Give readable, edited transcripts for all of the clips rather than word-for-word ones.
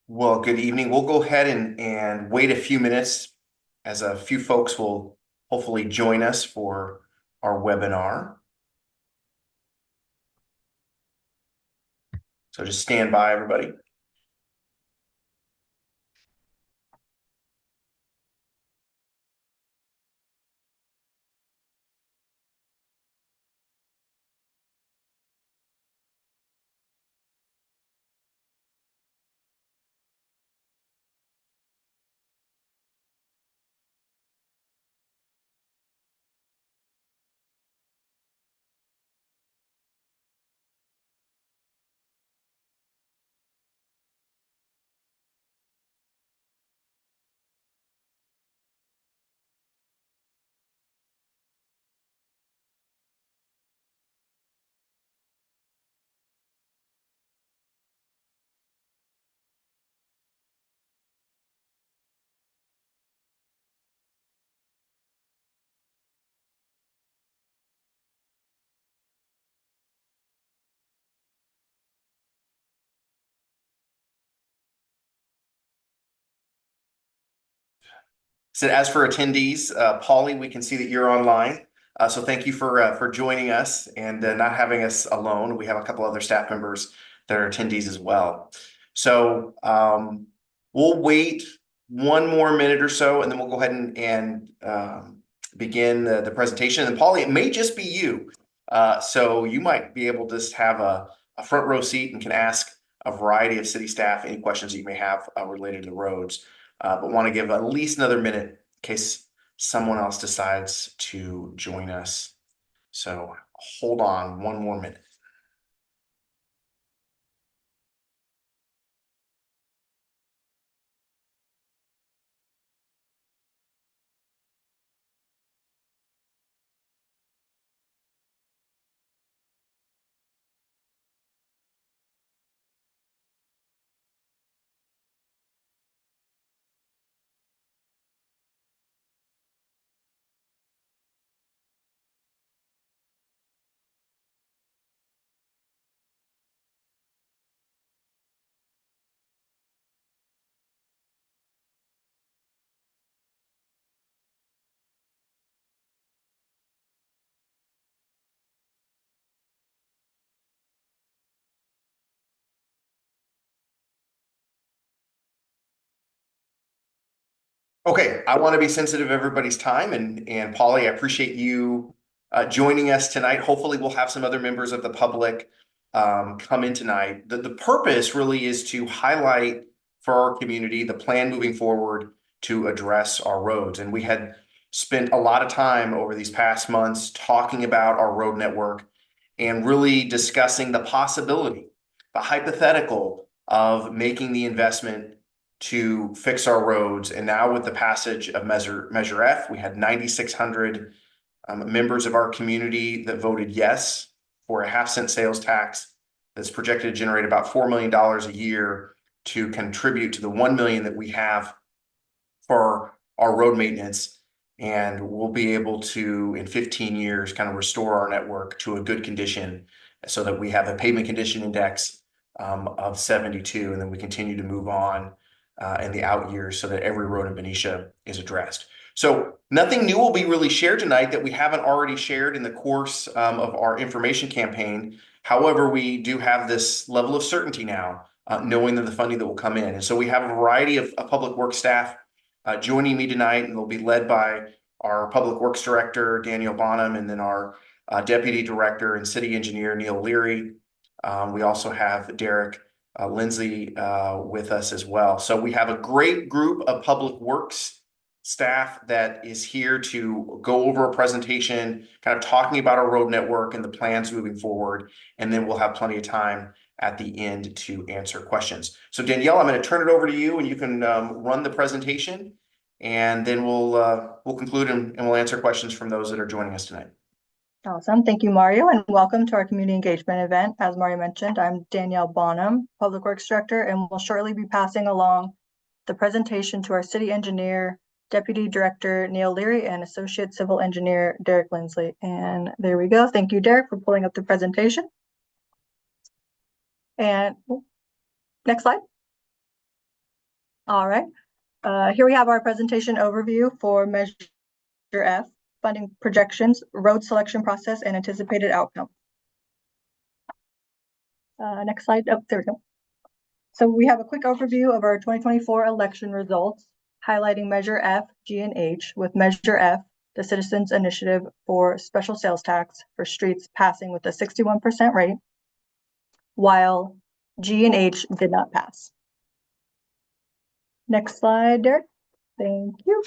Well, good evening. We'll go ahead and wait a few minutes as a few folks will hopefully join us for our webinar. So just stand by, everybody. So as for attendees, Polly, we can see that you're online. So thank you for joining us and not having us alone. We have a couple other staff members that are attendees as well. So we'll wait one more minute or so, and then we'll go ahead and begin the presentation. And Polly, it may just be you. So you might be able to just have a front row seat and can ask a variety of city staff any questions that you may have related to the roads. But want to give at least another minute in case someone else decides to join us. So hold on one more minute. Okay, I want to be sensitive of everybody's time, and Polly, I appreciate you joining us tonight. Hopefully, we'll have some other members of the public come in tonight. The purpose really is to highlight for our community the plan moving forward to address our roads. And we had spent a lot of time over these past months talking about our road network and really discussing the possibility, the hypothetical of making the investment to fix our roads. And now with the passage of Measure F, we had 9,600 members of our community that voted yes for a half-cent sales tax that's projected to generate about $4 million a year to contribute to the 1 million that we have for our road maintenance. And we'll be able to, in 15 years, kind of restore our network to a good condition so that we have a pavement condition index of 72, and then we continue to move on in the out years so that every road in Benicia is addressed. So nothing new will be really shared tonight that we haven't already shared in the course of our information campaign. However, we do have this level of certainty now, knowing that the funding that will come in. And so we have a variety of public works staff joining me tonight, and they'll be led by our Public Works Director, Daniel Bonham, and then our Deputy Director and City Engineer, Neil Leary. We also have Derek Lindsay with us as well. So we have a great group of Public Works staff that is here to go over a presentation, kind of talking about our road network and the plans moving forward. And then we'll have plenty of time at the end to answer questions. So Danielle, I'm going to turn it over to you, and you can run the presentation, and then we'll conclude and we'll answer questions from those that are joining us tonight. Awesome. Thank you, Mario, and welcome to our community engagement event. As Mario mentioned, I'm Danielle Bonham, Public Works Director, and we'll shortly be passing along the presentation to our City Engineer, Deputy Director Neil Leary, and Associate Civil Engineer Derek Lindsley. And there we go. Thank you, Derek, for pulling up the presentation. And next slide. All right. Here we have our presentation overview for Measure F, funding projections, road selection process, and anticipated outcome. Next slide. Oh, there we go. So we have a quick overview of our 2024 election results, highlighting Measure F, G, and H, with Measure F, the Citizens Initiative for Special Sales Tax for streets passing with a 61% rate, while G and H did not pass. Next slide, Derek. Thank you.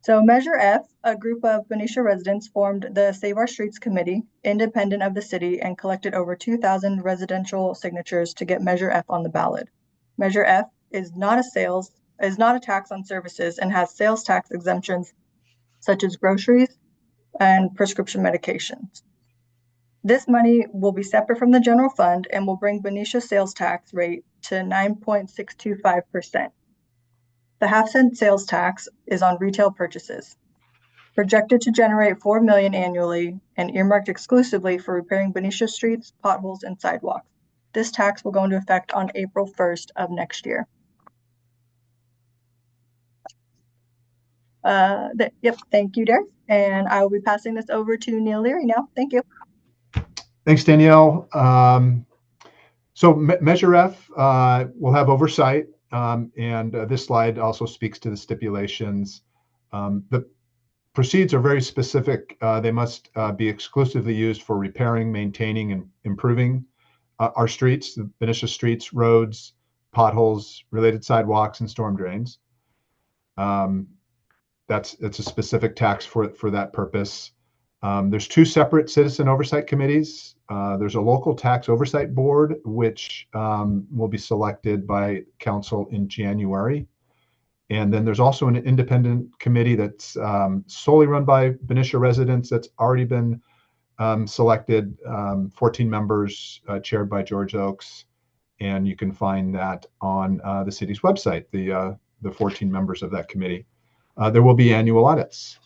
So Measure F, a group of Benicia residents formed the Save Our Streets Committee, independent of the city, and collected over 2,000 residential signatures to get Measure F on the ballot. Measure F is not a tax on services and has sales tax exemptions such as groceries and prescription medications. This money will be separate from the general fund and will bring Benicia's sales tax rate to 9.625%. The half-cent sales tax is on retail purchases, projected to generate $4 million annually and earmarked exclusively for repairing Benicia streets, potholes, and sidewalks. This tax will go into effect on April 1st of next year. Thank you, Derek. And I will be passing this over to Neil Leary now. Thank you. Thanks, Danielle. So Measure F will have oversight, and this slide also speaks to the stipulations. The proceeds are very specific. They must be exclusively used for repairing, maintaining, and improving our streets, the Benicia streets, roads, potholes, related sidewalks, and storm drains. It's a specific tax for that purpose. There's two separate citizen oversight committees. There's a local tax oversight board, which will be selected by council in January. And then there's also an independent committee that's solely run by Benicia residents that's already been selected, 14 members, chaired by George Oakes. And you can find that on the city's website, the 14 members of that committee. There will be annual audits.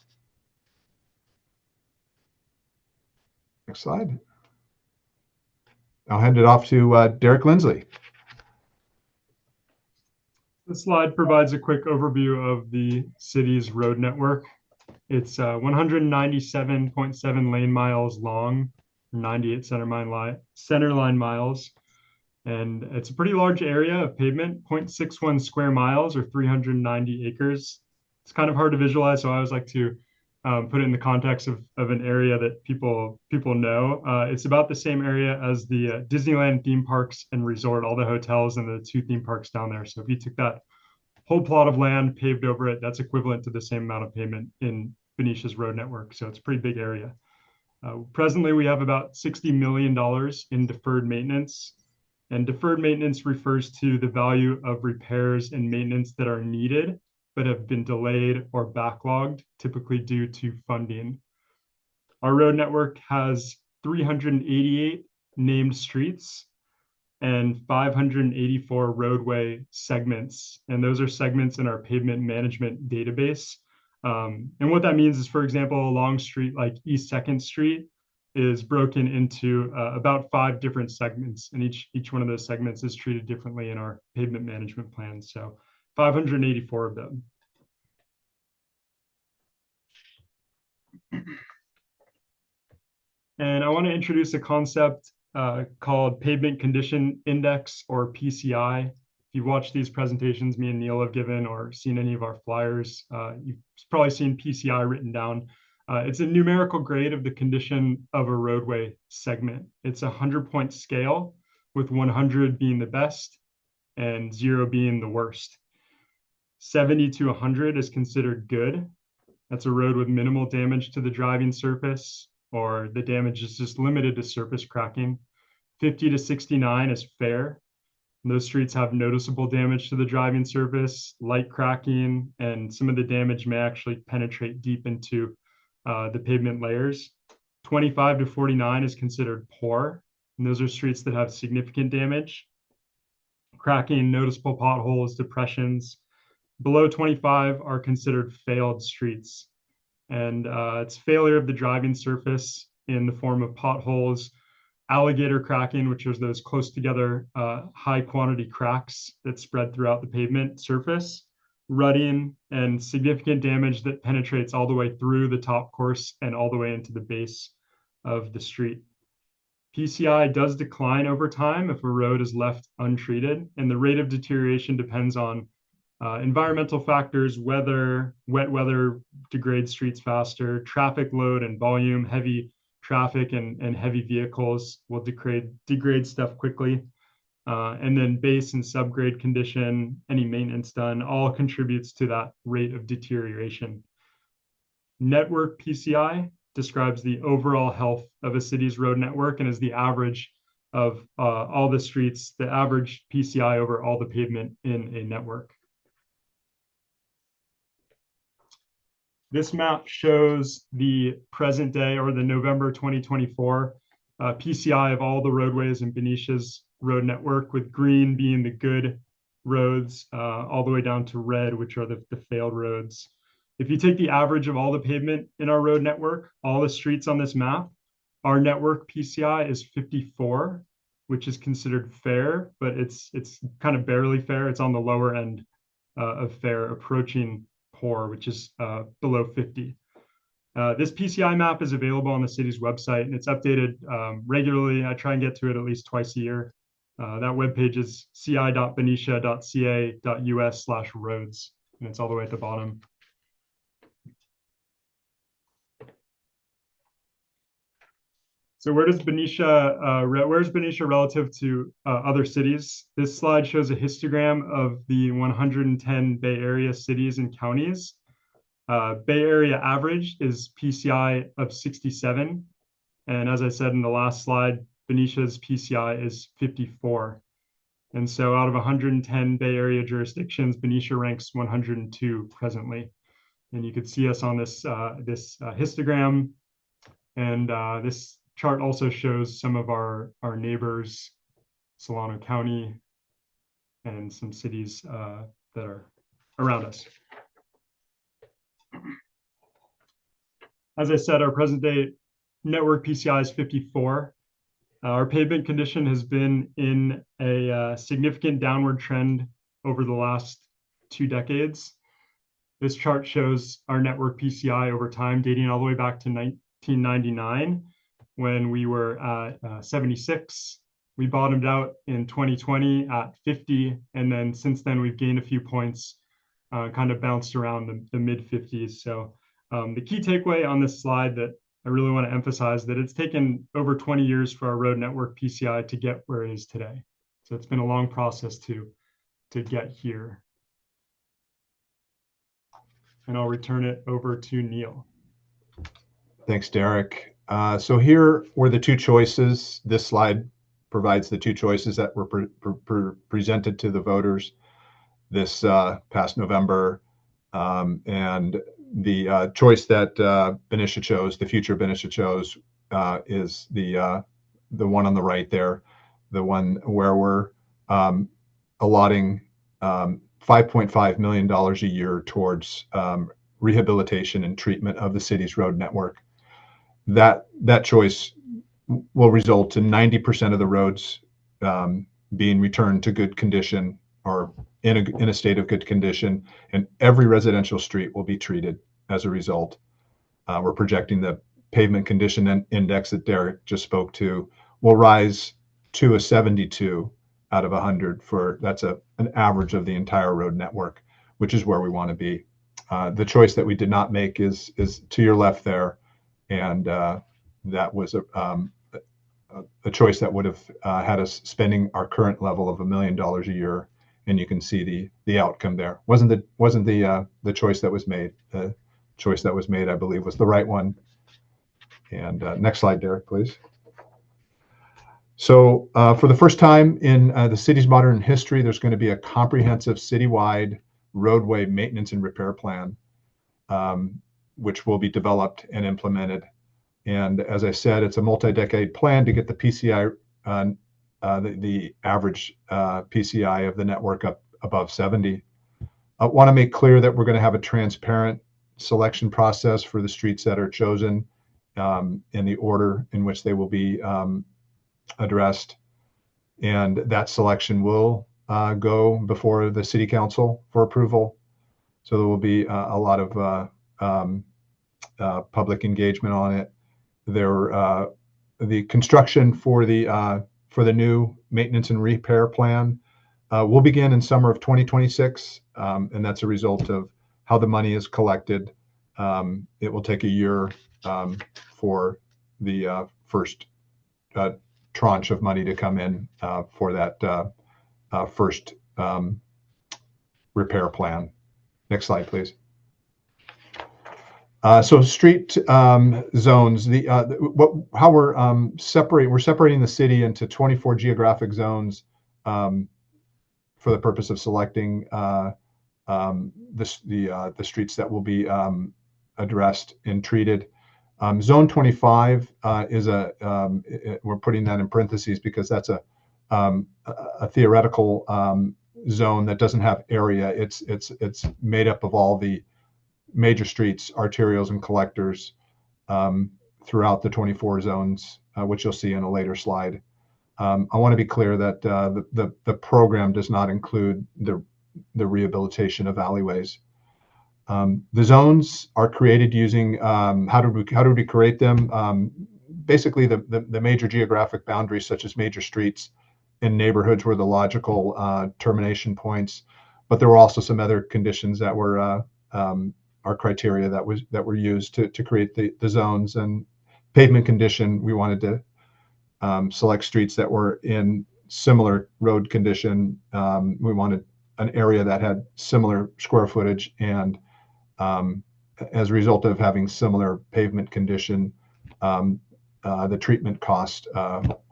Next slide. I'll hand it off to Derek Lindsley. This slide provides a quick overview of the city's road network. It's 197.7 lane miles long, 98 centerline miles, and it's a pretty large area of pavement, 0.61 square miles or 390 acres. It's kind of hard to visualize, so I always like to put it in the context of an area that people know. It's about the same area as the Disneyland theme parks and resort, all the hotels and the two theme parks down there. So if you took that whole plot of land, paved over it, that's equivalent to the same amount of pavement in Benicia's road network. So it's a pretty big area. Presently, we have about $60 million in deferred maintenance. And deferred maintenance refers to the value of repairs and maintenance that are needed but have been delayed or backlogged, typically due to funding. Our road network has 388 named streets and 584 roadway segments. And those are segments in our pavement management database. And what that means is, for example, a long street like East 2nd Street is broken into about 5 different segments, and each one of those segments is treated differently in our pavement management plan. So 584 of them. And I want to introduce a concept called Pavement Condition Index, or PCI. If you've watched these presentations me and Neil have given or seen any of our flyers, you've probably seen PCI written down. It's a numerical grade of the condition of a roadway segment. It's a 100-point scale, with 100 being the best and 0 being the worst. 70 to 100 is considered good. That's a road with minimal damage to the driving surface, or the damage is just limited to surface cracking. 50 to 69 is fair. Those streets have noticeable damage to the driving surface, light cracking, and some of the damage may actually penetrate deep into the pavement layers. 25 to 49 is considered poor, and those are streets that have significant damage. Cracking, noticeable potholes, depressions. Below 25 are considered failed streets. And it's failure of the driving surface in the form of potholes, alligator cracking, which is those close together high quantity cracks that spread throughout the pavement surface, rutting, and significant damage that penetrates all the way through the top course and all the way into the base of the street. PCI does decline over time if a road is left untreated, and the rate of deterioration depends on environmental factors, weather. Wet weather degrades streets faster, traffic load and volume, heavy traffic and heavy vehicles will degrade stuff quickly. And then base and subgrade condition, any maintenance done, all contributes to that rate of deterioration. Network PCI describes the overall health of a city's road network and is the average of all the streets, the average PCI over all the pavement in a network. This map shows the present day, or the November 2024 PCI of all the roadways in Benicia's road network, with green being the good roads, all the way down to red, which are the failed roads. If you take the average of all the pavement in our road network, all the streets on this map, our network PCI is 54, which is considered fair, but it's kind of barely fair. It's on the lower end of fair, approaching poor, which is below 50. This PCI map is available on the city's website, and it's updated regularly. I try and get to it at least twice a year. That webpage is ci.benicia.ca.us/roads, and it's all the way at the bottom. So where's Benicia relative to other cities? This slide shows a histogram of the 110 Bay Area cities and counties. Bay Area average is PCI of 67. And as I said in the last slide, Benicia's PCI is 54. And so out of 110 Bay Area jurisdictions, Benicia ranks 102 presently. And you could see us on this histogram. And this chart also shows some of our neighbors, Solano County, and some cities that are around us. As I said, our present day network PCI is 54. Our pavement condition has been in a significant downward trend over the last 2 decades. This chart shows our network PCI over time, dating all the way back to 1999, when we were at 76. We bottomed out in 2020 at 50, and then since then we've gained a few points, kind of bounced around the mid 50s. So the key takeaway on this slide that I really want to emphasize, that it's taken over 20 years for our road network PCI to get where it is today. So it's been a long process to get here. And I'll return it over to Neil. Thanks, Derek. So here were the 2 choices. This slide provides the 2 choices that were presented to the voters this past November. And the choice that Benicia chose, the future Benicia chose, is the one on the right there, the one where we're allotting $5.5 million a year towards rehabilitation and treatment of the city's road network. That choice will result in 90% of the roads being returned to good condition, or in a state of good condition, and every residential street will be treated as a result. We're projecting the pavement condition index that Derek just spoke to will rise to a 72 out of 100. That's an average of the entire road network, which is where we want to be. The choice that we did not make is to your left there, and that was a choice that would have had us spending our current level of $1 million a year, and you can see the outcome there. Wasn't the choice that was made. The choice that was made, I believe, was the right one. And next slide, Derek, please. So for the first time in the city's modern history, there's going to be a comprehensive citywide roadway maintenance and repair plan, which will be developed and implemented. And as I said, it's a multi-decade plan to get the PCI, the average PCI of the network up above 70. I want to make clear that we're going to have a transparent selection process for the streets that are chosen in the order in which they will be addressed. And that selection will go before the city council for approval. So there will be a lot of public engagement on it. The construction for the new maintenance and repair plan will begin in summer of 2026, and that's a result of how the money is collected. It will take a year for the first tranche of money to come in for that first repair plan. Next slide, please. So street zones. How we're separating the city into 24 geographic zones for the purpose of selecting the streets that will be addressed and treated. Zone 25 is we're putting that in parentheses because that's a theoretical zone that doesn't have area. It's made up of all the major streets, arterials, and collectors throughout the 24 zones, which you'll see in a later slide. I want to be clear that the program does not include the rehabilitation of alleyways. The zones are created using how do we create them? Basically, the major geographic boundaries, such as major streets and neighborhoods, were the logical termination points. But there were also some other conditions that were our criteria that were used to create the zones. And pavement condition, we wanted to select streets that were in similar road condition. We wanted an area that had similar square footage, and as a result of having similar pavement condition, the treatment cost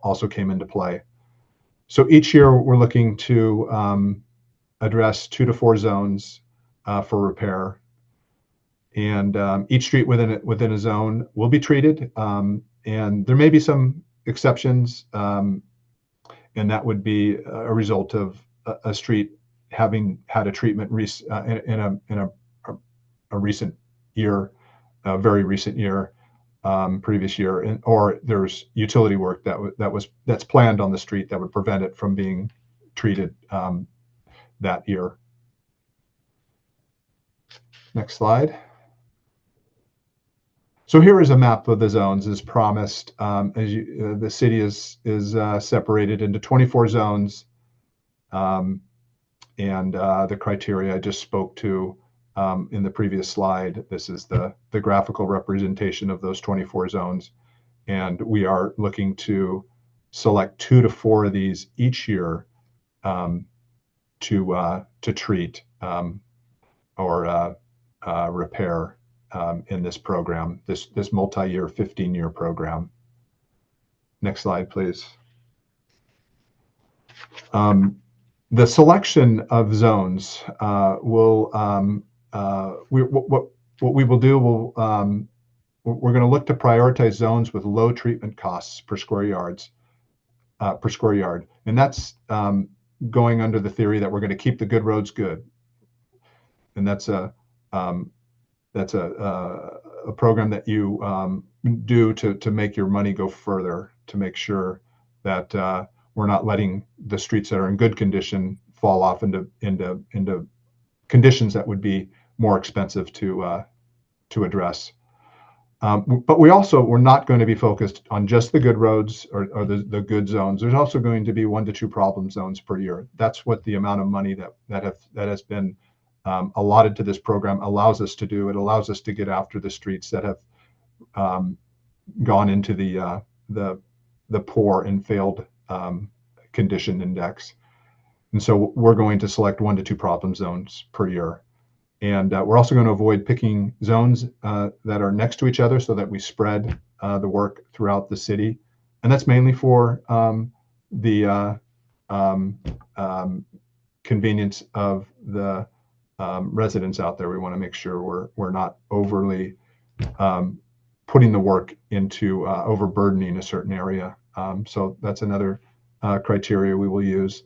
also came into play. So each year we're looking to address 2 to 4 zones for repair. And each street within a zone will be treated, and there may be some exceptions, and that would be a result of a street having had a treatment in a recent year, a very recent year, previous year, or there's utility work that's planned on the street that would prevent it from being treated that year. Next slide. So here is a map of the zones as promised. The city is separated into 24 zones, and the criteria I just spoke to in the previous slide. This is the graphical representation of those 24 zones, and we are looking to select 2 to 4 of these each year to treat or repair in this program, this multi-year 15-year program. Next slide, please. The selection of zones what we will do, we're going to look to prioritize zones with low treatment costs per square yard, and that's going under the theory that we're going to keep the good roads good, and that's a program that you do to make your money go further, to make sure that we're not letting the streets that are in good condition fall off into conditions that would be more expensive to address. But we're not going to be focused on just the good roads or the good zones. There's also going to be 1 to 2 problem zones per year. That's what the amount of money that has been allotted to this program allows us to do. It allows us to get after the streets that have gone into the poor and failed condition index. And so we're going to select 1 to 2 problem zones per year. And we're also going to avoid picking zones that are next to each other so that we spread the work throughout the city. And that's mainly for the convenience of the residents out there. We want to make sure we're not overly putting the work into overburdening a certain area. So that's another criteria we will use.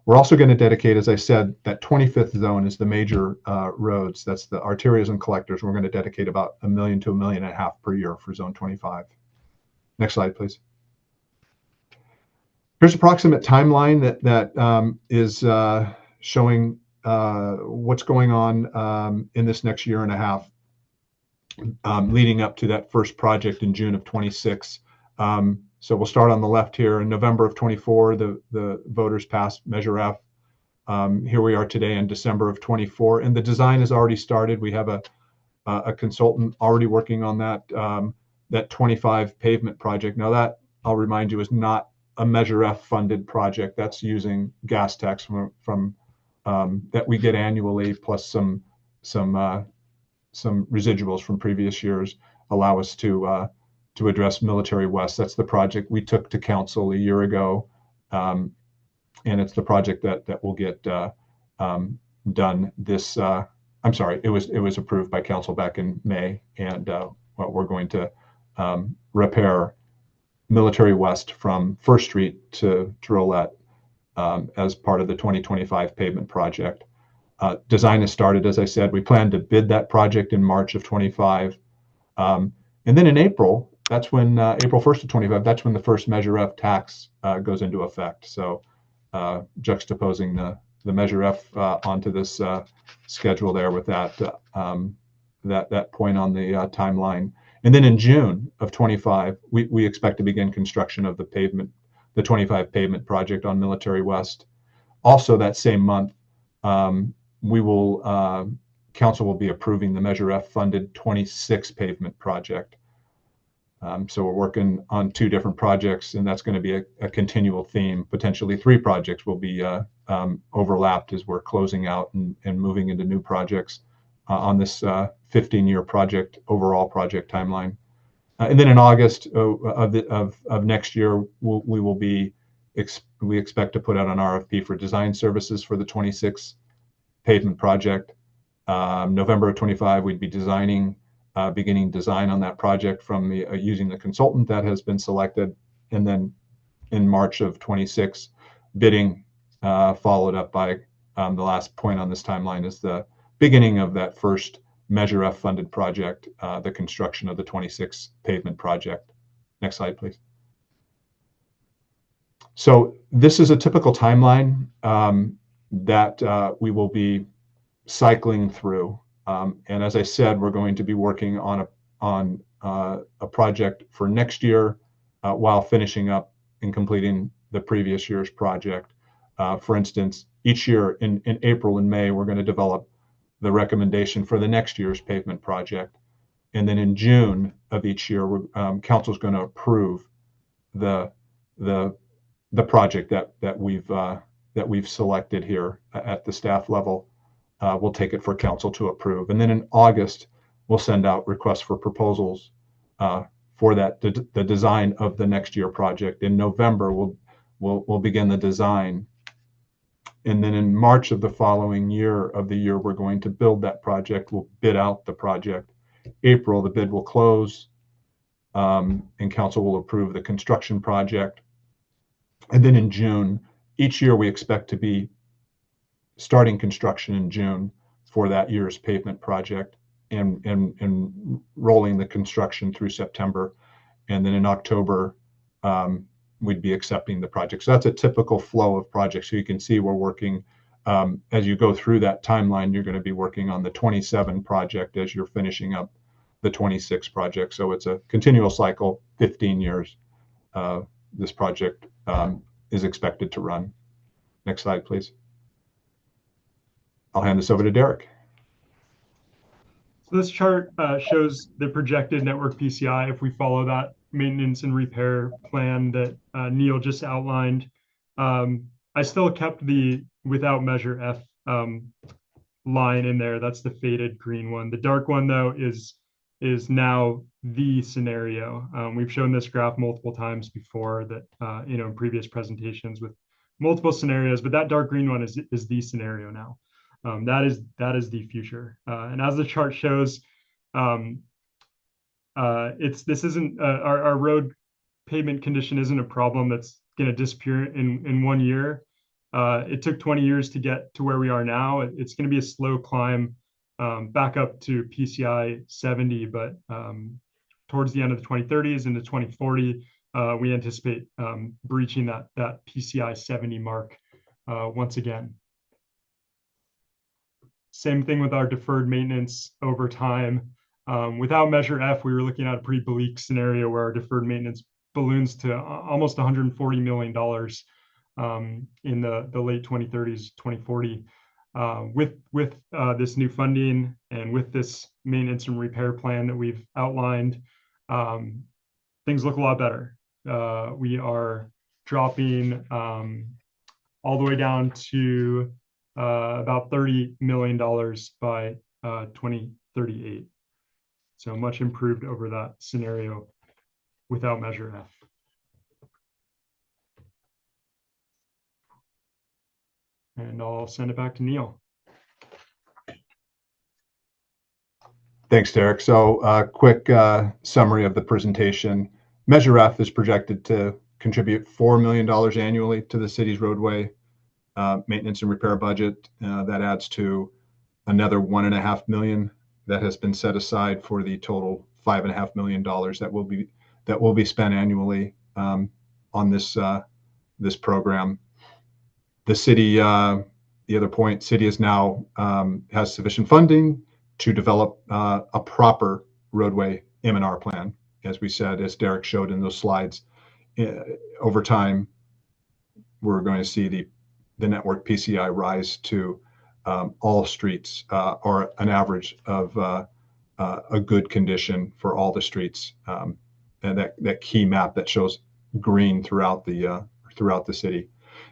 We're also going to dedicate, as I said, that 25th zone is the major roads. That's the arterials and collectors. We're going to dedicate about $1 million to $1.5 million per year for zone 25. Next slide, please. Here's approximate timeline that is showing what's going on in this next year and a half, leading up to that first project in June of 26. So we'll start on the left here. In November of 24, the voters passed Measure F. Here we are today in December of 24, and the design has already started. We have a consultant already working on that 25 pavement project. Now that, I'll remind you, is not a Measure F funded project. That's using gas tax from that we get annually, plus some residuals from previous years allow us to address Military West. That's the project we took to council a year ago, and it's the project that will get done this. I'm sorry, it was approved by council back in May, and we're going to repair Military West from First Street to Rolette as part of the 2025 pavement project. Design has started, as I said. We plan to bid that project in March of 25. And then in April, that's when, April 1st of 25, that's when the first Measure F tax goes into effect. So juxtaposing the Measure F onto this schedule there with that point on the timeline. And then in June of 25, we expect to begin construction of the 25 pavement project on Military West. Also that same month, council will be approving the Measure F funded 26 pavement project. So we're working on 2 different projects, and that's going to be a continual theme. Potentially 3 projects will be overlapped as we're closing out and moving into new projects on this 15-year project, overall project timeline. And then in August of next year, we expect to put out an RFP for design services for the 26 pavement project. November of 25, we'd be beginning design on that project from using the consultant that has been selected. And then in March of 26, bidding, followed up by the last point on this timeline is the beginning of that first Measure F funded project, the construction of the 26 pavement project. Next slide, please. So this is a typical timeline that we will be cycling through. And as I said, we're going to be working on a project for next year while finishing up and completing the previous year's project. For instance, each year in April and May, we're going to develop the recommendation for the next year's pavement project. And then in June of each year, council is going to approve the project that we've selected here at the staff level. We'll take it for council to approve. And then in August, we'll send out requests for proposals for the design of the next year project. In November, we'll begin the design. And then in March of the following year we're going to build that project. We'll bid out the project. April, the bid will close, and council will approve the construction project. And then in June, each year we expect to be starting construction in June for that year's pavement project and rolling the construction through September. And then in October, we'd be accepting the project. So that's a typical flow of projects. So you can see we're working, as you go through that timeline, you're going to be working on the 27 project as you're finishing up the 26 project. So it's a continual cycle, 15 years. This project is expected to run. Next slide, please. I'll hand this over to Derek. So this chart shows the projected network PCI if we follow that maintenance and repair plan that Neil just outlined. I still kept the without Measure F line in there. That's the faded green one. The dark one, though, is now the scenario. We've shown this graph multiple times before that, in previous presentations with multiple scenarios, but that dark green one is the scenario now. That is the future. And as the chart shows, this isn't our road pavement condition isn't a problem that's going to disappear in 1 year. It took 20 years to get to where we are now. It's going to be a slow climb back up to PCI 70, but towards the end of the 2030s into 2040, we anticipate breaching that PCI 70 mark once again. Same thing with our deferred maintenance over time. Without Measure F, we were looking at a pretty bleak scenario where our deferred maintenance balloons to almost $140 million in the late 2030s, 2040. With this new funding and with this maintenance and repair plan that we've outlined, things look a lot better. We are dropping all the way down to about $30 million by 2038. So much improved over that scenario without Measure F. And I'll send it back to Neil. Thanks, Derek. So quick summary of the presentation. Measure F is projected to contribute $4 million annually to the city's roadway maintenance and repair budget. That adds to another $1.5 million that has been set aside for the total $5.5 million that will be spent annually on this program. The city, the other point, city is now has sufficient funding to develop a proper roadway M&R plan. As we said, as Derek showed in those slides, over time, we're going to see the network PCI rise to all streets or an average of a good condition for all the streets, and that key map that shows green throughout the city.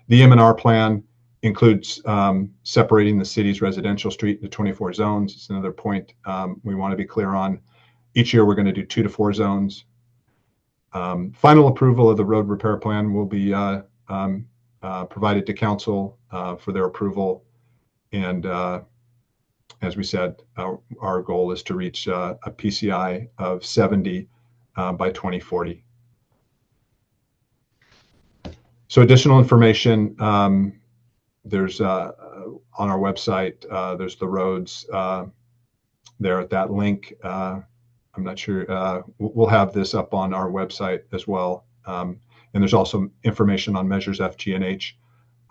The M&R plan includes separating the city's residential street into 24 zones. It's another point we want to be clear on. Each year, we're going to do 2 to 4 zones. Final approval of the road repair plan will be provided to council for their approval. And as we said, our goal is to reach a PCI of 70 by 2040. So additional information, there's on our website, there's the roads there at that link. I'm not sure, we'll have this up on our website as well. And there's also information on Measures F, G, and H.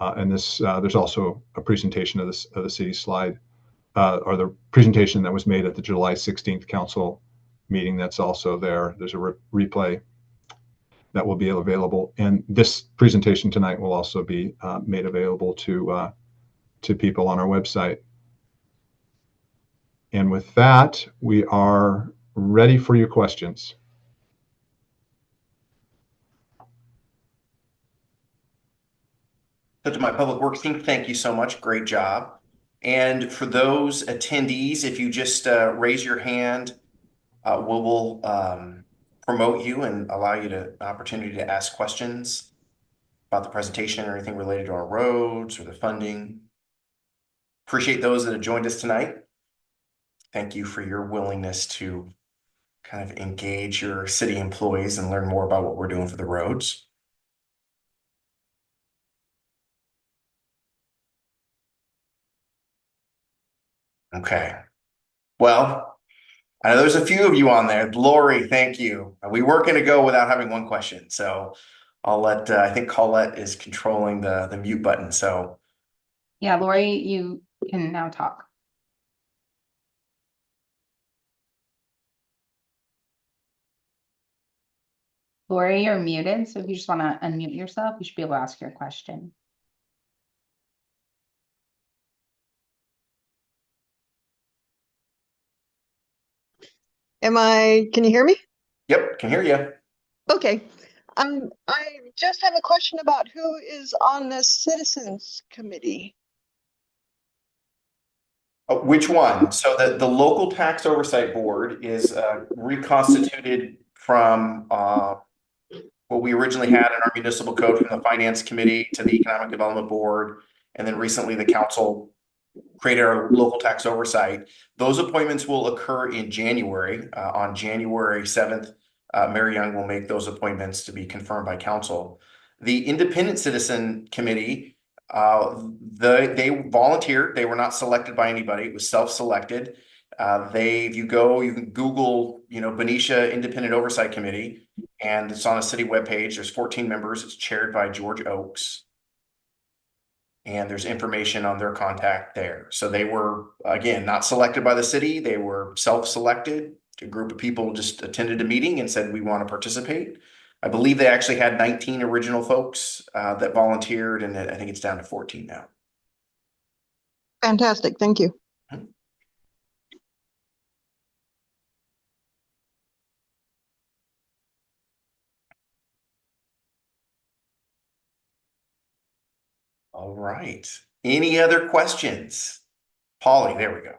And there's also a presentation of the city slide, or the presentation that was made at the July 16th council meeting. That's also there. There's a replay that will be available. And this presentation tonight will also be made available to people on our website. And with that, we are ready for your questions. So to my public works team, thank you so much. Great job. And for those attendees, if you just raise your hand, we'll promote you and allow you an opportunity to ask questions about the presentation or anything related to our roads or the funding. Appreciate those that have joined us tonight. Thank you for your willingness to kind of engage your city employees and learn more about what we're doing for the roads. Okay. Well, I know there's a few of you on there. Lori, thank you. We weren't going to go without having one question. So I'll let, I think Colette is controlling the mute button. So yeah, Lori, you can now talk. Lori, you're muted. So if you just want to unmute yourself, you should be able to ask your question. Can you hear me? yep, can hear you. Okay. I just have a question about who is on the citizens committee. Which one? So the local tax oversight board is reconstituted from what we originally had in our municipal code, from the finance committee to the economic development board. And then recently the council created our local tax oversight. Those appointments will occur in January. On January 7th, Mary Young will make those appointments to be confirmed by council. The independent citizen committee, they volunteered. They were not selected by anybody. It was self-selected. If you can Google, Benicia Independent Oversight Committee, And it's on a city webpage. There's 14 members. It's chaired by George Oakes. And there's information on their contact there. So they were, again, not selected by the city. They were self-selected. A group of people just attended a meeting and said, we want to participate. I believe they actually had 19 original folks that volunteered, and I think it's down to 14 now. Fantastic. Thank you. All right. Any other questions? Polly, there we go.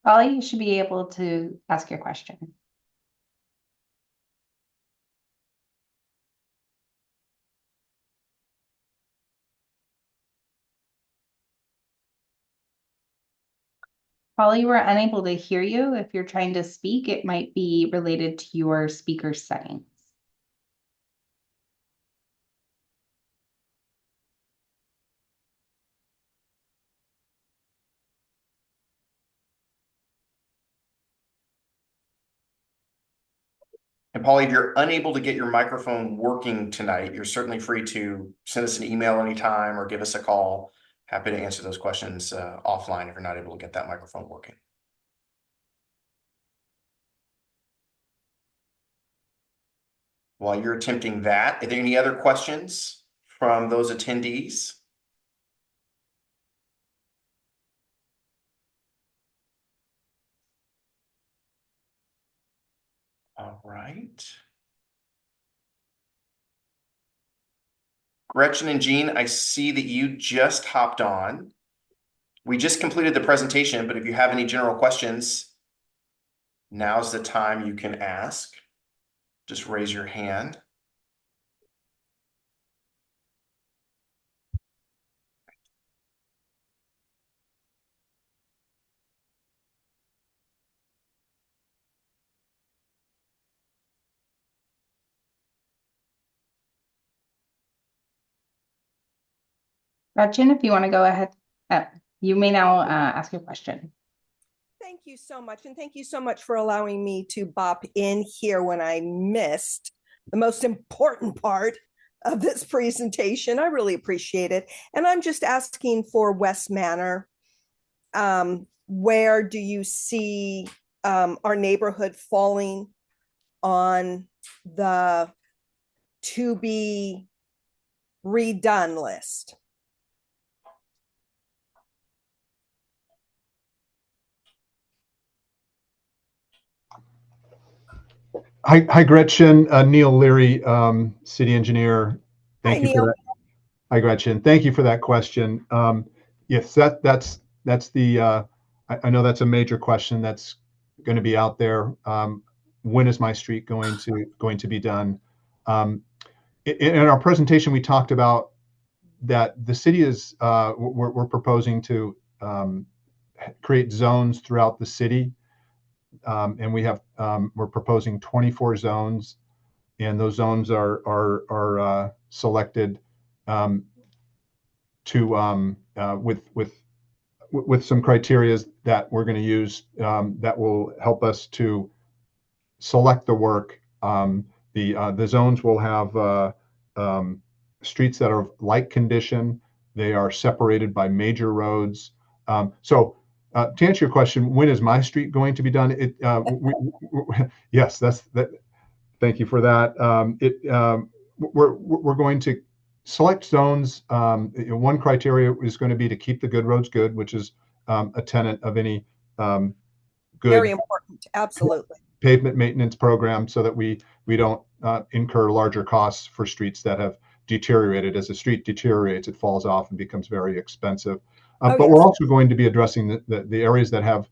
Polly, you should be able to ask your question. Polly, we're unable to hear you. If you're trying to speak, it might be related to your speaker settings. And Polly, if you're unable to get your microphone working tonight, you're certainly free to send us an email anytime or give us a call. Happy to answer those questions offline if you're not able to get that microphone working. While you're attempting that, are there any other questions from those attendees? All right. Gretchen and Jean, I see that you just hopped on. We just completed the presentation, but if you have any general questions, now's the time you can ask. Just raise your hand. Gretchen, if you want to go ahead, you may now ask your question. Thank you so much. And thank you so much for allowing me to bop in here when I missed the most important part of this presentation. I really appreciate it. And I'm just asking for West Manor. Where do you see our neighborhood falling on the to be redone list? Hi, Gretchen. Neil Leary, city engineer. Hi, Thank you Neil. for that. Hi, Gretchen. Thank you for that question. Yes, that's the. I know that's a major question that's going to be out there. When is my street going to be done? In our presentation, we talked about that the city is we're proposing to create zones throughout the city. And we have we're proposing 24 zones, and those zones are selected to with some criteria that we're going to use that will help us to select the work. The zones will have streets that are of light condition. They are separated by major roads. So to answer your question, when is my street going to be done? Yes, that's that. Thank you for that. We're going to select zones. One criteria is going to be to keep the good roads good, which is a tenet of any good Very important. Absolutely. pavement maintenance program, so that we don't incur larger costs for streets that have deteriorated. As a street deteriorates, it falls off and becomes very expensive. But yes. we're also going to be addressing the areas that have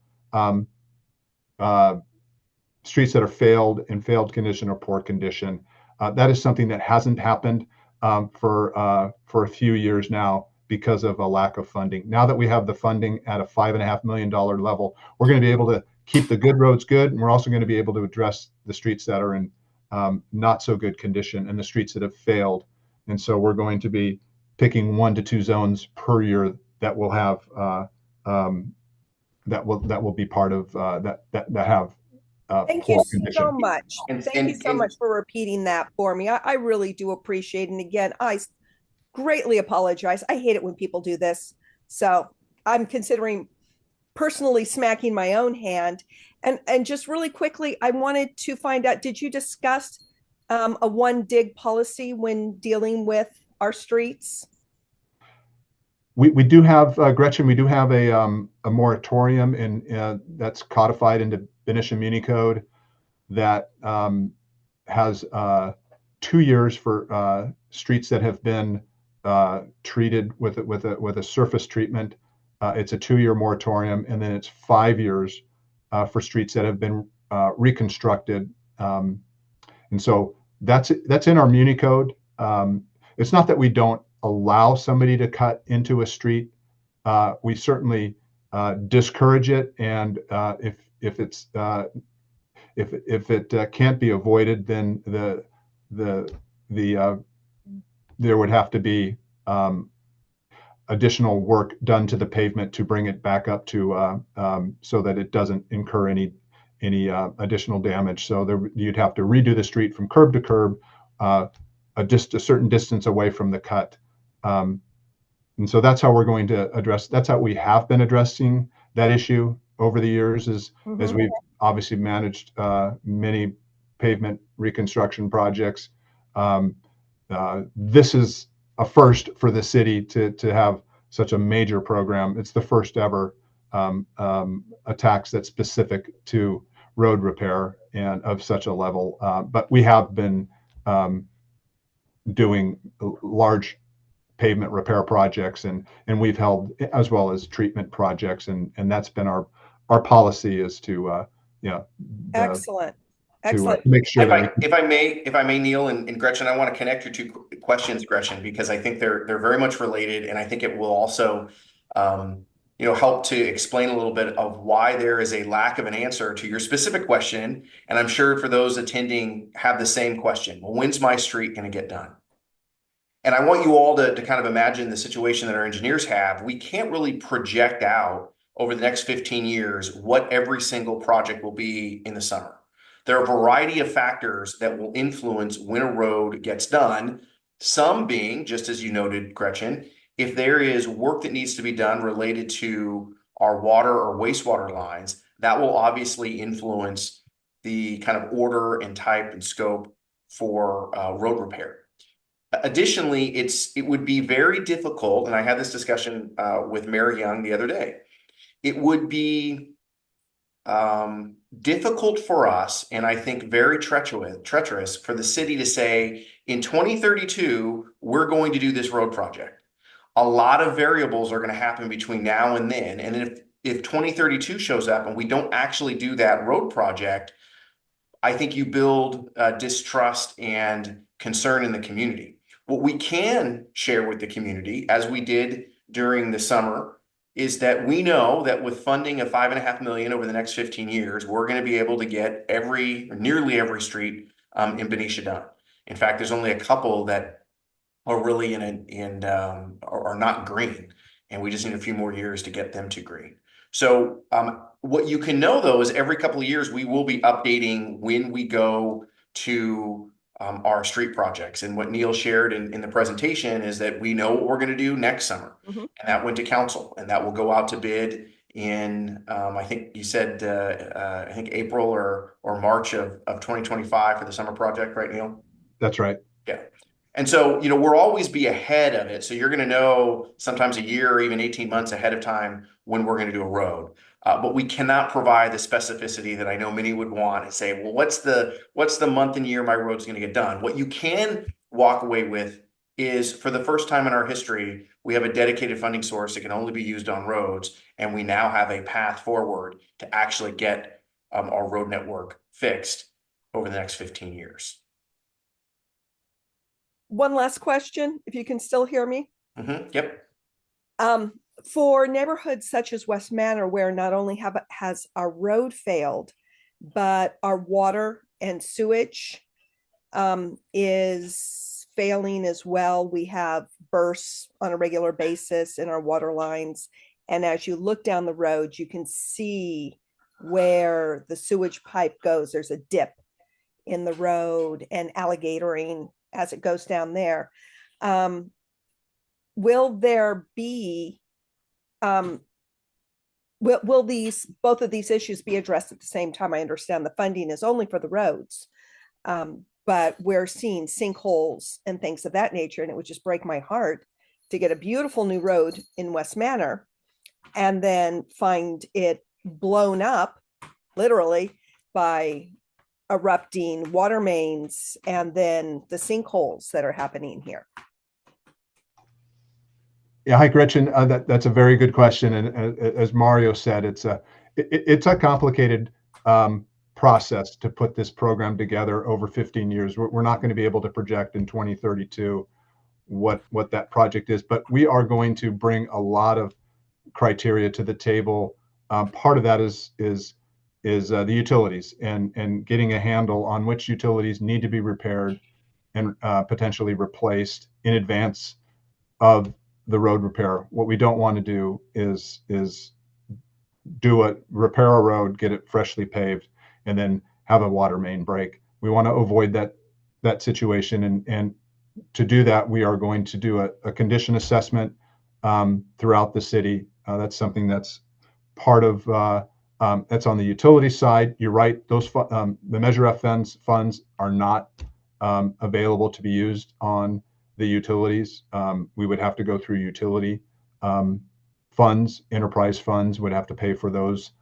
streets that are failed condition or poor condition. That is something that hasn't happened for a few years now because of a lack of funding. Now that we have the funding at a $5.5 million level, we're going to be able to keep the good roads good, and we're also going to be able to address the streets that are in not so good condition and the streets that have failed. And so we're going to be picking 1 to 2 zones per year that will have that will be part of that have Thank you full so condition. much. And- Thank you and- so and- much for repeating that for me. I really do appreciate it. And again, I greatly apologize. I hate it when people do this. So I'm considering personally smacking my own hand. And just really quickly, I wanted to find out, did you discuss a one dig policy when dealing with our streets? We do have, Gretchen, we do have a moratorium that's codified into Benicia Muni Code that has 2 years for streets that have been treated with a surface treatment. It's a 2-year moratorium, and then it's 5 years for streets that have been reconstructed. And so that's in our Muni Code. It's not that we don't allow somebody to cut into a street. We certainly discourage it, and if it can't be avoided, then there would have to be additional work done to the pavement to bring it back up to so that it doesn't incur any additional damage. So you'd have to redo the street from curb to curb, just a certain distance away from the cut. And so that's how we're going to address. That's how we have been addressing that issue over the years, as we've obviously managed many pavement reconstruction projects. This is a first for the city to have such a major program. It's the first ever a tax that's specific to road repair and of such a level. But we have been doing large pavement repair projects, and we've held, as well as treatment projects, and that's been our policy, is to Excellent. to Excellent. make sure If I may, Neil and Gretchen, I want to connect your two questions, Gretchen, because I think they're very much related, and I think it will also help to explain a little bit of why there is a lack of an answer to your specific question. And I'm sure for those attending have the same question. Well, when's my street going to get done? And I want you all to kind of imagine the situation that our engineers have. We can't really project out over the next 15 years what every single project will be in the summer. There are a variety of factors that will influence when a road gets done, some being, just as you noted, Gretchen, if there is work that needs to be done related to our water or wastewater lines, that will obviously influence the kind of order and type and scope for road repair. Additionally, it would be very difficult, and I had this discussion with Mary Young the other day. It would be difficult for us, and I think very treacherous for the city to say, in 2032, we're going to do this road project. A lot of variables are going to happen between now and then. And if 2032 shows up and we don't actually do that road project, I think you build distrust and concern in the community. What we can share with the community, as we did during the summer, is that we know that with funding of $5.5 million over the next 15 years, we're going to be able to get nearly every street in Benicia done. In fact, there's only a couple that are really are not green, and we just need a few more years to get them to green. So what you can know, though, is every couple of years we will be updating when we go to our street projects. And what Neil shared in the presentation is that we know what we're going to do next summer. And that went to council, and that will go out to bid in, I think you said, I think April or March of 2025 for the summer project, right, Neil? That's right. Yeah. And so, we'll always be ahead of it. So you're going to know sometimes a year or even 18 months ahead of time when we're going to do a road. But we cannot provide the specificity that I know many would want and say, well, what's the month and year my road's going to get done? What you can walk away with is, for the first time in our history, we have a dedicated funding source that can only be used on roads. And we now have a path forward to actually get our road network fixed over the next 15 years. One last question, if you can still hear me. Yep. For neighborhoods such as West Manor, where not only has our road failed, but our water and sewage is failing as well. We have bursts on a regular basis in our water lines, And as you look down the road, you can see where the sewage pipe goes. There's a dip in the road and alligatoring as it goes down there. Will there be, will these, both of these issues be addressed at the same time? I understand the funding is only for the roads, but we're seeing sinkholes and things of that nature. And it would just break my heart to get a beautiful new road in West Manor and then find it blown up literally by erupting water mains and then the sinkholes that are happening here. Yeah, hi Gretchen. That's a very good question, and as Mario said, it's a complicated process to put this program together over 15 years. We're not going to be able to project in 2032 what that project is, but we are going to bring a lot of criteria to the table. Part of that is the utilities and getting a handle on which utilities need to be repaired and potentially replaced in advance of the road repair. What we don't want to do is repair a road, get it freshly paved, and then have a water main break. We want to avoid that situation, and to do that, we are going to do a condition assessment throughout the city. That's something that's part of that's on the utility side. You're right; those the Measure F funds are not available to be used on the utilities. We would have to go through utility funds. Enterprise funds would have to pay for those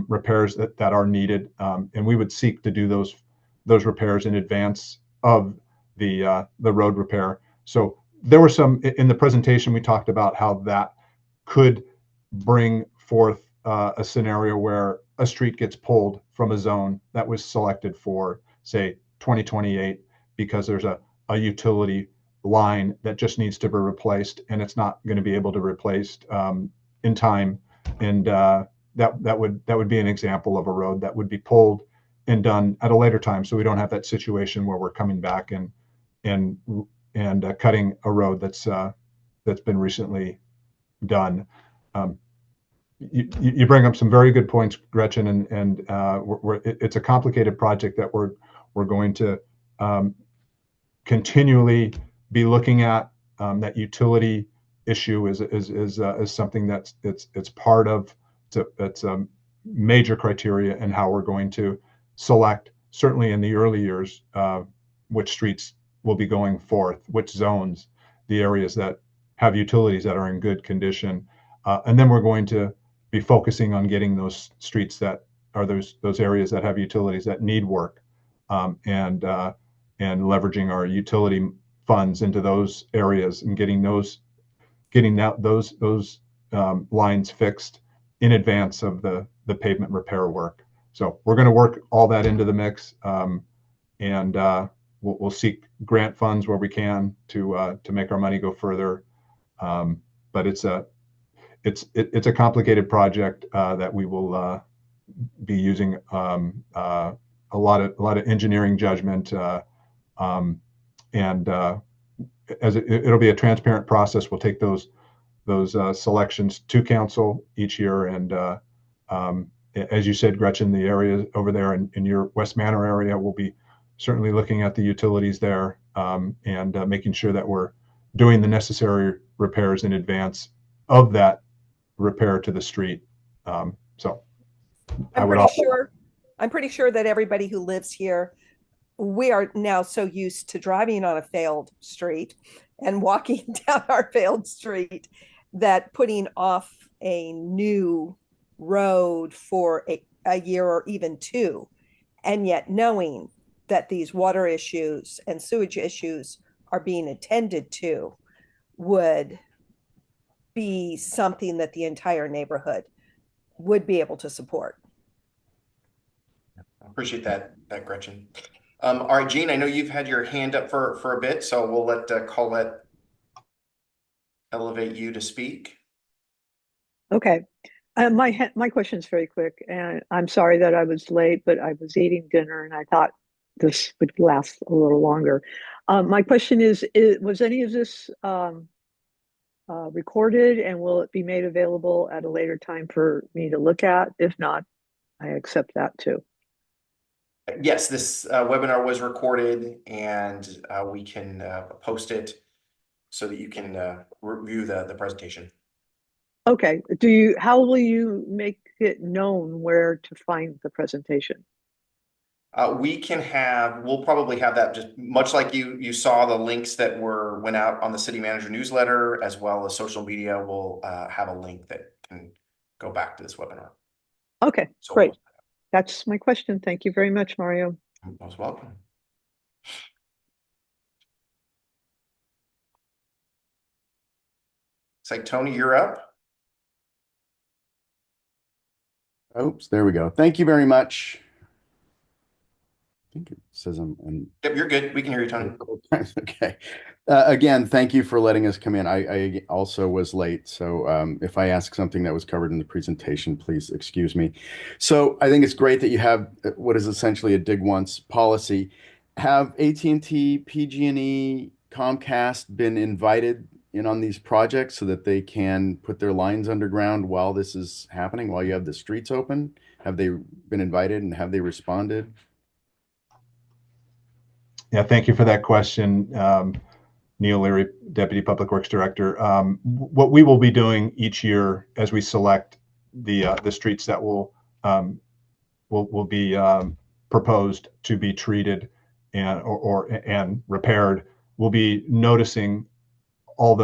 repairs that are needed, and we would seek to do those repairs in advance of the road repair. So there were some in the presentation. We talked about how that could bring forth a scenario where a street gets pulled from a zone that was selected for, say, 2028, because there's a utility line that just needs to be replaced, and it's not going to be able to be replaced in time. And that would be an example of a road that would be pulled and done at a later time, so we don't have that situation where we're coming back and cutting a road that's been recently done. You bring up some very good points, Gretchen, and it's a complicated project that we're going to continually be looking at. That utility issue is something that's part of it's a major criteria in how we're going to select, certainly in the early years, which streets will be going forth, which zones, the areas that have utilities that are in good condition, and then we're going to be focusing on getting those streets that are those areas that have utilities that need work, and leveraging our utility funds into those areas and getting those lines fixed in advance of the pavement repair work. So we're going to work all that into the mix, and we'll seek grant funds where we can to make our money go further. But it's a complicated project that we will be using a lot of engineering judgment, and as it'll be a transparent process. We'll take those selections to council each year, and as you said, Gretchen, the area over there in your West Manor area, we'll be certainly looking at the utilities there, and making sure that we're doing the necessary repairs in advance of that repair to the street. So I'm pretty sure that everybody who lives here, we are now so used to driving on a failed street and walking down our failed street that putting off a new road for a year or even two, and yet knowing that these water issues and sewage issues are being attended to would be something that the entire neighborhood would be able to support. I appreciate that, Gretchen. All right, Jean, I know you've had your hand up for a bit, so we'll let Colette elevate you to speak. Okay. My question is very quick, and I'm sorry that I was late, but I was eating dinner and I thought this would last a little longer. My question is was any of this recorded, and will it be made available at a later time for me to look at? If not, I accept that too. Yes, this webinar was recorded, and we can post it so that you can review the presentation. Okay. How will you make it known where to find the presentation? We'll probably have that, just much like you saw the links that went out on the city manager newsletter, as well as social media. We'll have a link that can go back to this webinar. Okay, So great. That's my question. Thank you very much, Mario. you're most welcome. It's like, Tony, you're up. Oops, there we go. Thank you very much. I think it says I'm Yep, you're good. We can hear you, Tony. okay. Again, thank you for letting us come in. I also was late, so if I ask something that was covered in the presentation, please excuse me. So I think it's great that you have what is essentially a dig once policy. Have AT&T, PG&E, Comcast been invited in on these projects so that they can put their lines underground while this is happening, while you have the streets open? Have they been invited, and have they responded? Yeah, thank you for that question, Neil Leary, Deputy Public Works Director. What we will be doing each year as we select the streets that will be proposed to be treated and repaired, we'll be noticing all the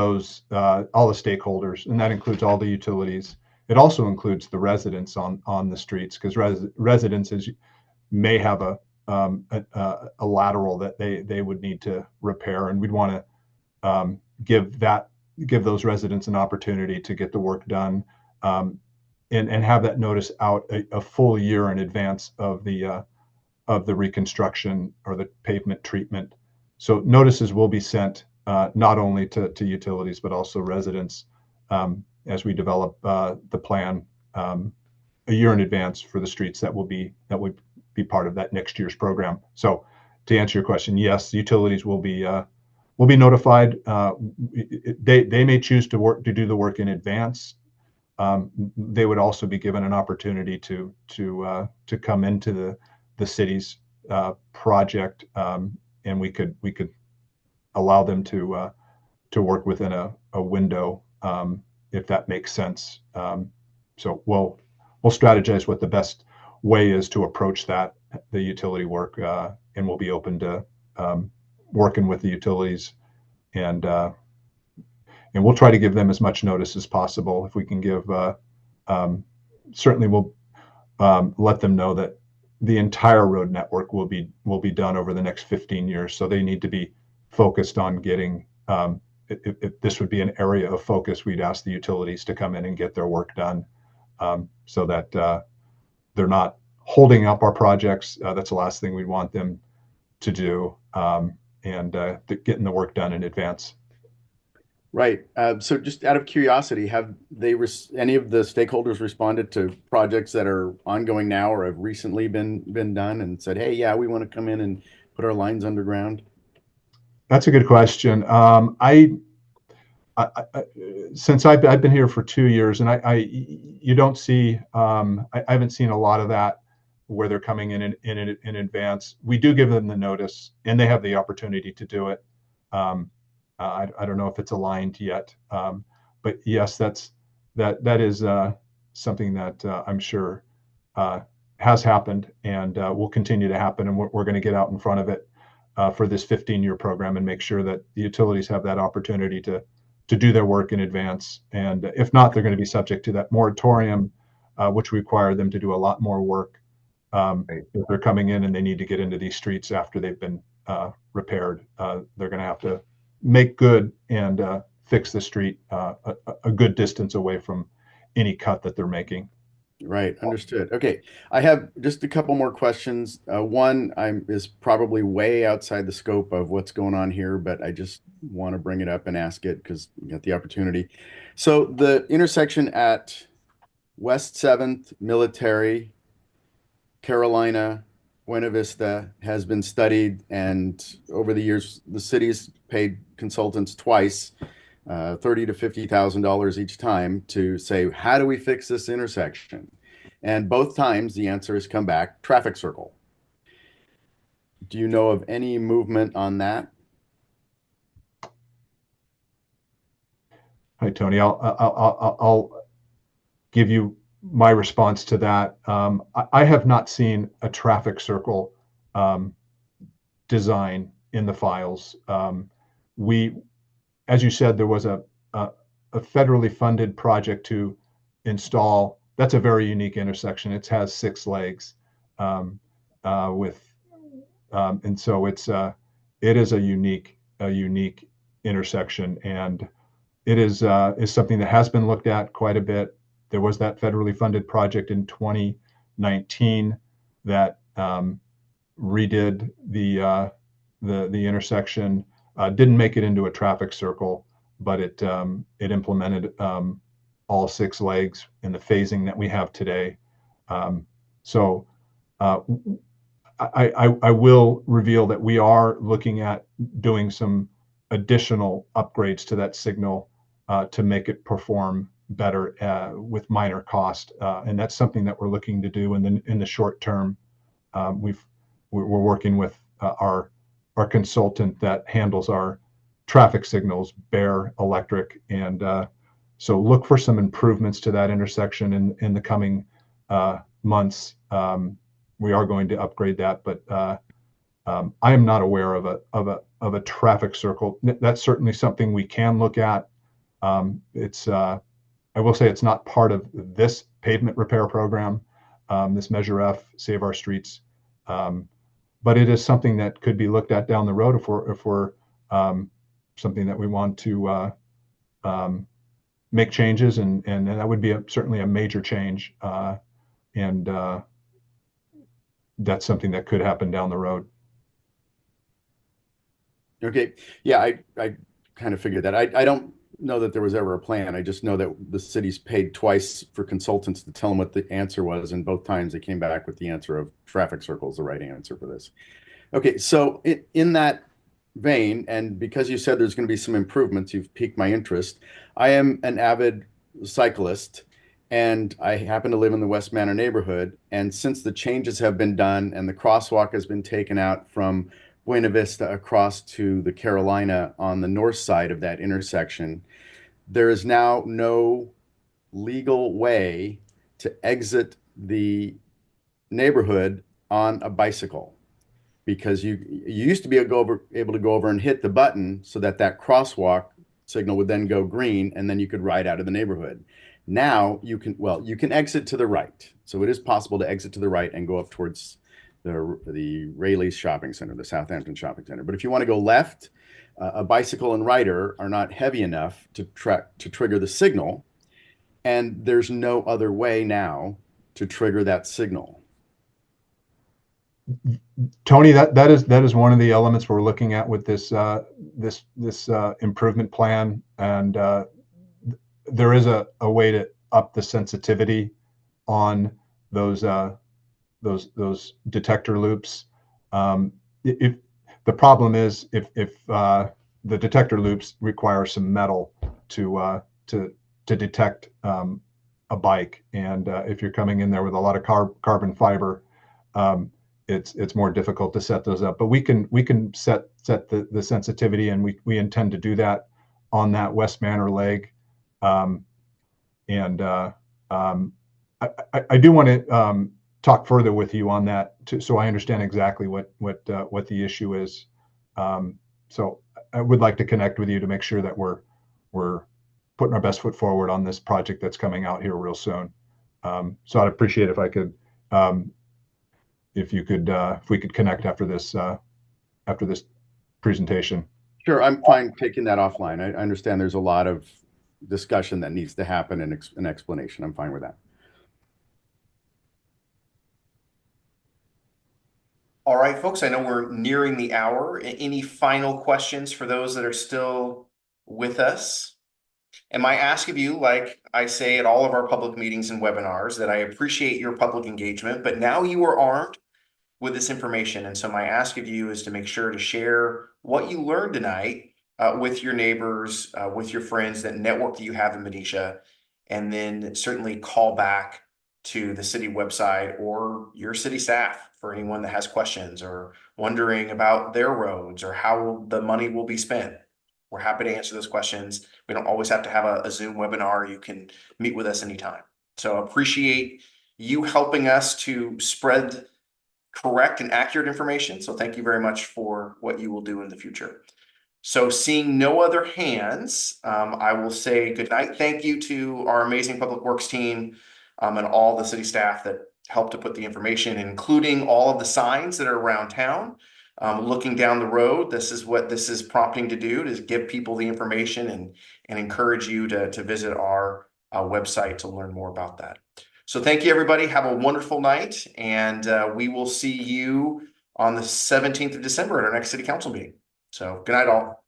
stakeholders, and that includes all the utilities. It also includes the residents on the streets, because residents may have a lateral that they would need to repair, and we'd want to give those residents an opportunity to get the work done, and have that notice out a full year in advance of the reconstruction or the pavement treatment. So notices will be sent not only to utilities but also residents as we develop the plan a year in advance for the streets that would be part of that next year's program. So to answer your question, yes, utilities will be notified. They may choose to do the work in advance. They would also be given an opportunity to come into the city's project, and we could allow them to work within a window, if that makes sense. So we'll strategize what the best way is to approach the utility work, and we'll be open to working with the utilities, and we'll try to give them as much notice as possible. If we can give, certainly we'll let them know that the entire road network will be done over the next 15 years. So they need to be focused on getting, if this would be an area of focus, we'd ask the utilities to come in and get their work done, so that they're not holding up our projects. That's the last thing we'd want them to do, and getting the work done in advance. Right. So just out of curiosity, have any of the stakeholders responded to projects that are ongoing now or have recently been done and said, hey, yeah, we want to come in and put our lines underground? That's a good question. Since I've been here for 2 years, and you don't see, I haven't seen a lot of that where they're coming in advance. We do give them the notice, and they have the opportunity to do it. I don't know if it's aligned yet, but yes, that is something that I'm sure has happened and will continue to happen, and we're going to get out in front of it for this 15-year program and make sure that the utilities have that opportunity to do their work in advance. And if not, they're going to be subject to that moratorium, which require them to do a lot more work. If they're coming in and they need to get into these streets after they've been repaired, they're going to have to make good and fix the street a good distance away from any cut that they're making. Right, understood. Okay, I have just a couple more questions. One is probably way outside the scope of what's going on here, but I just want to bring it up and ask it because you got the opportunity. So the intersection at West 7th, Military, Carolina, Buena Vista has been studied, and over the years, the city's paid consultants twice $30,000 to $50,000 each time to say, how do we fix this intersection? And both times the answer has come back, traffic circle. Do you know of any movement on that? Hi, Tony. I'll give you my response to that. I have not seen a traffic circle design in the files. As you said, there was a federally funded project to install. That's a very unique intersection. It has 6 legs, and so it is a unique intersection, and it is something that has been looked at quite a bit. There was that federally funded project in 2019 that redid the intersection. Didn't make it into a traffic circle, but it implemented all 6 legs in the phasing that we have today. So I will reveal that we are looking at doing some additional upgrades to that signal to make it perform better with minor cost, and that's something that we're looking to do in the short term. We're working with our consultant that handles our traffic signals, Bear Electric, and so look for some improvements to that intersection in the coming months. We are going to upgrade that, but I am not aware of a traffic circle. That's certainly something we can look at. I will say it's not part of this pavement repair program, this Measure F, Save Our Streets, but it is something that could be looked at down the road if we're something that we want to make changes, and that would be certainly a major change, and that's something that could happen down the road. Okay. Yeah, I kind of figured that. I don't know that there was ever a plan. I just know that the city's paid twice for consultants to tell them what the answer was, and both times they came back with the answer of traffic circles, the right answer for this. Okay, so in that vein, and because you said there's going to be some improvements, you've piqued my interest. I am an avid cyclist, and I happen to live in the West Manor neighborhood. And since the changes have been done and the crosswalk has been taken out from Buena Vista across to the Carolina on the north side of that intersection, there is now no legal way to exit the neighborhood on a bicycle, because you used to be able to go over and hit the button so that crosswalk signal would then go green, and then you could ride out of the neighborhood. Now you can exit to the right. So it is possible to exit to the right and go up towards the Rayleigh's Shopping Center, the Southampton Shopping Center. But if you want to go left, a bicycle and rider are not heavy enough to trigger the signal, and there's no other way now to trigger that signal. Tony, that is one of the elements we're looking at with this improvement plan, and there is a way to up the sensitivity on those detector loops. If the problem is if the detector loops require some metal to detect a bike, and if you're coming in there with a lot of carbon fiber, it's more difficult to set those up. But we can set the sensitivity, and we intend to do that on that West Manor leg. I do want to talk further with you on that so I understand exactly what the issue is. So I would like to connect with you to make sure that we're putting our best foot forward on this project that's coming out here real soon. So I'd appreciate if I could, if we could connect after this presentation. Sure, I'm fine taking that offline. I understand there's a lot of discussion that needs to happen and an explanation. I'm fine with that. All right, folks, I know we're nearing the hour. Any final questions for those that are still with us? And I ask of you, like I say at all of our public meetings and webinars, that I appreciate your public engagement, but now you are armed with this information. And so my ask of you is to make sure to share what you learned tonight with your neighbors, with your friends, that network that you have in Benicia, and then certainly call back to the city website or your city staff for anyone that has questions or wondering about their roads or how the money will be spent. We're happy to answer those questions. We don't always have to have a Zoom webinar. You can meet with us anytime. So appreciate you helping us to spread correct and accurate information. So thank you very much for what you will do in the future. So seeing no other hands, I will say good night. Thank you to our amazing Public Works team and all the city staff that helped to put the information, including all of the signs that are around town. Looking down the road, this is what this is prompting to do, to give people the information and encourage you to visit our website to learn more about that. So thank you, everybody. Have a wonderful night, and we will see you on the 17th of December at our next city council meeting. So good night, all.